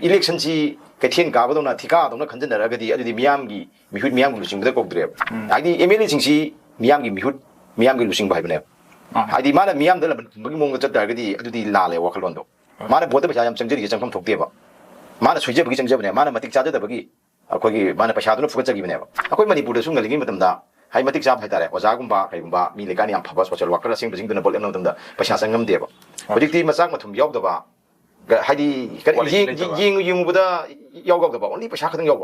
이렉션지 Keithel 가보도나 Thikagi 컨전나라가디 아주디 미암기 미훗 미암기 루싱보다 꼭드려. 아이디 MLA 징시 미암기 미훗 미암기 루싱 바이브네요. 아이디 마나 미암들 뭐기 뭔가 졌다가디 아주디 라레 와클론도. 마나 보다 비자ям 정절이 정품 독대봐. 마나 수제 보기 정접네. 마나 마틱 자자다 보기 거기 마나 파샤도는 fu가적이네요. 아코이 마니푸르 숭갈리기 맞담다. hai matik jam hai tare ozagumba kaigumba mi lekani am phaba social worker sing bring duna bol em namda pasha sangam deba hojikti masak mathum yaw daba haidi ying buda yaw gab daba only pasha khadang yaw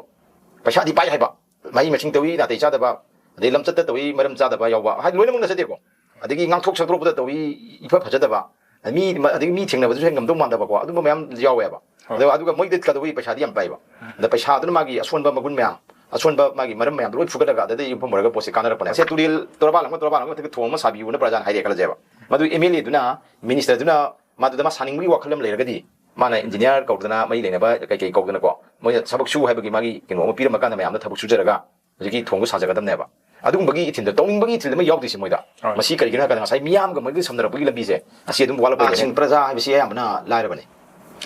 pasha di pai hai ba mai maching tawi na te cha daba de lam chat tawi maram cha daba yaw ba hai loina mung na sade ko adigi ngang thok sakro buda tawi ifa phaja daba mi adigi mi thengna badu ngam dong man daba ko adu mayam yaw ya ba aduga moi de ka tawi pasha di am pai ba da pasha dun magi aswan ba magun mayam asonba magi maram mayam loi fugadaka da yum phomorga posi kanara pane se turil torabal te thoma sabiu na prajan haide kala jeba madu MLA duna minister duna madu dama saningri wakhalam leiragadi mana engineer kaudana mai lena ba kai kaudana ko moi sabak su haibagi magi kino pira makana mayam na thabuk su jaraga jiki thongu sajaga damne ba adum bagi ithin da tonging bagi thil ma yawdi si moida masi kari gina kana sai miyam ga magi samdara bagi labi se asi adum wala ba sing praja haibisi ayamna laira bane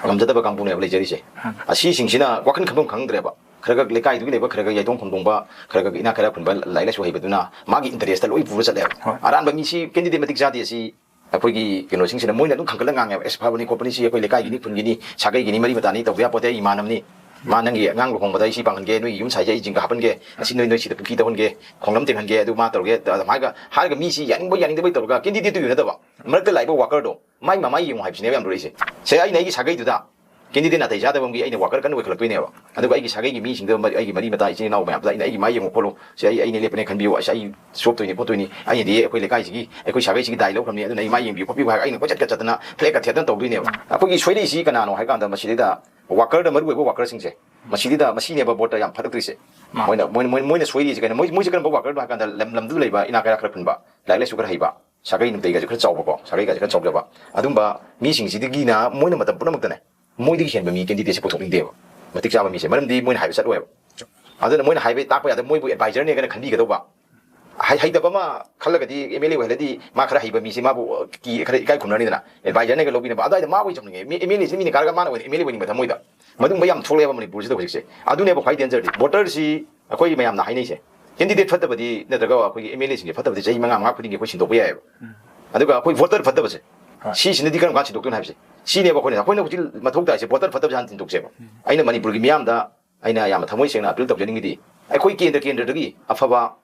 gamjada ba kampune ba lejari se asi singsina wakhan khabam khangdre ba kharaga lekai du leba kharaga yaidong khomdongba kharaga ina khara khunba laila su hebaduna magi interest loi pura chale aran ba mi si candidate matik jati si apoigi kino singsina moina dum khangkala ngang es phabani company si akoi lekai gini phungini sagai gini mari matani tawya pote imanamni manangi ngang lu khongba dai si pangan ge noi yum sai jai jinga hapan ge asi noi si puki tawon ge khonglam tengan ge adu ma tawge maiga harga mi si yang bo yang de bai tawga candidate tu yuna dawa marka laiba worker do mai mama yong haibsine yam roise se ai nei gi sagai du da candidate na tai jada bamgi ai worker kan we khalak ne ba adu ai gi sagai gi mi sing de ai gi mari mata isin naw ma da ai gi mai yong kholo se ai ne lepne khan biu ai shop to ni photo ni ai di akoi lekai gi akoi sagai gi dai lo kham ni adu nei mai yong bi ko bi ha ai ne ko chat chat na flag ka thetan to bi ne ba akoi gi soili si kana no hai kan da ma si da worker da maru we worker sing se ma si da ma si ne ba bot yam phatak tri se moina soili si kana moi si kan ba worker da kan da lam du lei ba ina ka khra phun ba lai le su ka hai ba sagai ni te ga khra chaw ba ko sagai ga khra chaw ba adum ba mi sing si gi na moina matam punamak da ne moidi hen ba mi candidate se puthok ning de ba matik cha ba mi se maram di moina hai sat we aduna moina hai be tak pa ya da moi bu advisor ne ga khan bi ga do ba hai da ba ma khalaga di MLA we ladi ma khara hai ba mi se ma bu ki khara kai khumna ni da advisor ne ga lobi ne ba adai da ma wi cham ni MLA se mi ni kar ga ma na we MLA we ni ma thamoi da madung ba yam thole ba Manipur se da hojik se adune ba khai danger di voter si akoi mayam na hai nei se candidate fatta ba di ne da ga akoi MLA sing fatta ba di jai ma nga khuding ge ko sin do ba ya ba aduga akoi voter fatta ba se si sin di kan ga chi dokton hai se 시내 봐 거기서 거기는 우리 마통다 이제 버터 버터 잔tin 독세 봐 아이는 Manipur 기 미암다 아이나 야마 타모이 생나 빌 덕 되는기디 아코이 겐더기 아파바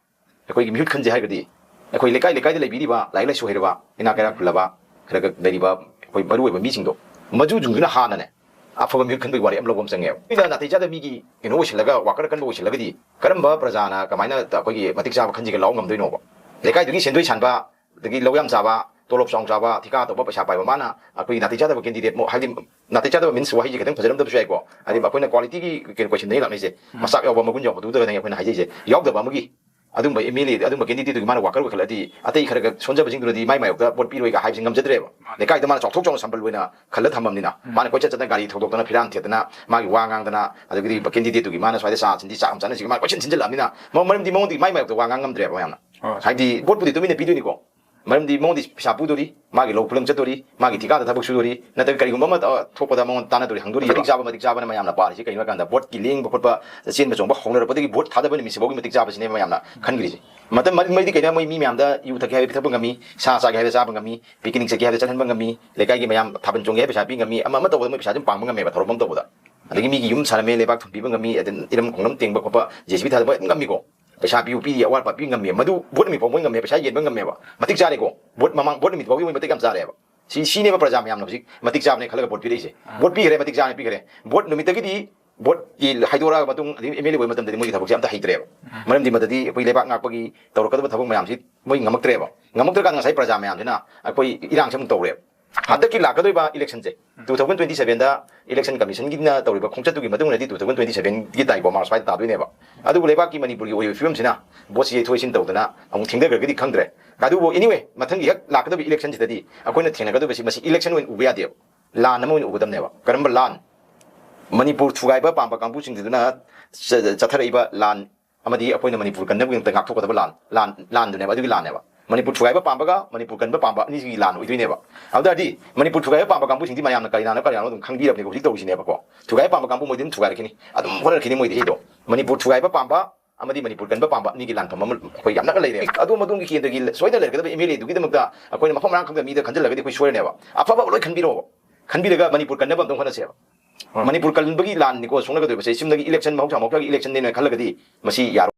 아코이 미훗 큰지 하거디 아코이 레카이데 레비디 봐 라이라 쇼헤르 봐 이나 가라 쿨라바 그러가 내리바 거의 머루에 봐 미싱도 머주 중주나 하나네 아파바 미훗 큰도 와리 암로범 생해요 이다 나티자다 미기 이노 오실라가 와카르 칸도 오실라거디 그럼바 프라자나 가마이나 거기 마틱자바 큰지가 라옹 감도이노 봐 레카이드기 센도이 찬바 되기 로얌 자바 tolop song jawa Thikagi to ba pasha pai mana akoi natija da candidate mo hali natija da means wahi kadang phajaram da bshai ko ani ba koina quality ki question nei la nei se masak yaw ba magun yaw du da nei koina haije je yaw da ba magi adum ba MLA adum ba candidate gi mana worker ko khaladi atei khara ga sonja bajing durodi mai da bot pi roi ga haibing ngam jadre ba ne kai da mana chok chok sambal loina khalla thamam ni na mana ko cha cha gari thok na phiran the na magi wangang da na adugri ba candidate gi mana swai da sa chin di sa am chana si ma ko chin chin la ni na mo marim di mo di mai da wangang ngam dre ba yam na haidi bot pu di to mi ne pi du ni ko maramdi mongdi sapudori magi lopulang chatori magi Thikagi thabuk sudori natak kari gumba ma thokpada mong tana dori hangdori matik jaba na mayamna pari si kaina kanda bot ki leng bokotba chen ba chongba hongna padi bot thada bani misi bogi matik jaba sine mayamna khangri si matam mai di kaina mai mi mayamda yu thak hai thapung ngami sa sa ga sa ngami picnic se ga chan ngami lekai gi mayam thaban chong ga pesa pi ngami ama ma to mai pesa jum pang ngami ba thorobam to boda adigi mi gi yum sarame lebak thumpi ngami aden iram khongnam tengba khopa JCB thada ba ngami ko pesa piu pi awal pa pi ngami madu bot mi pomoi ngami pesa yen ngami ba matik jare ko bot mamang bot mi bogi matik am jare ba si ne ba praja mayam no sik matik jab ne khalaga bot pi reise bot pi gre matik jane pi gre bot no mitagi di bot ki haidora matung MLA we matam de moi thabuk jam ta haidre ba maram di madadi koi lebak ngak pagi tawrok ka thabuk mayam si moi ngamak tre ba ngamak tre ka ngasai praja mayam dina koi irang sam tawre hadaki lakadoi election je 2027 da election commission gi na tawriba khongchat gi madung redi 2027 gi dai bo mars fight ta doi ne ba adu leba ki Manipur gi oi film sina bosi thoisin tawdana amung thingda ga gi khangdre adu bo anyway mathang gi lakadoi election je dadi akoina thengna ga doi masi election win uba ya de lan amon ubadam ne ba karamba lan Manipur thugai ba pamba kangbu sing dina chathara iba lan amadi akoina Manipur kan nabung ta ngak thokada ba lan du ne ba adu gi lan ne ba Manipur Tugai Pambaga, Manipur Kan Pamba, Nisi Lan, we never. Already, Manipur Tugai Pambagambu, Mayam, Karina, Kangi of Negotiator in Never. Tugai Pambagambu within Tugakini. I don't want to kill him with Hido. Manipur Tugai Pamba, Amadi Manipur Kan Pamba, Nikilan, Yamaka lady. I don't want to kill the gill, so I don't let them immediately to give them a according to Mahoman, the meter, Kandela, which were never. A probably can be over. Can be the Manipur can never don't want to say. Manipur Kalbagi land, because one of the election, election, election in a Kalagadi, Masi Yar.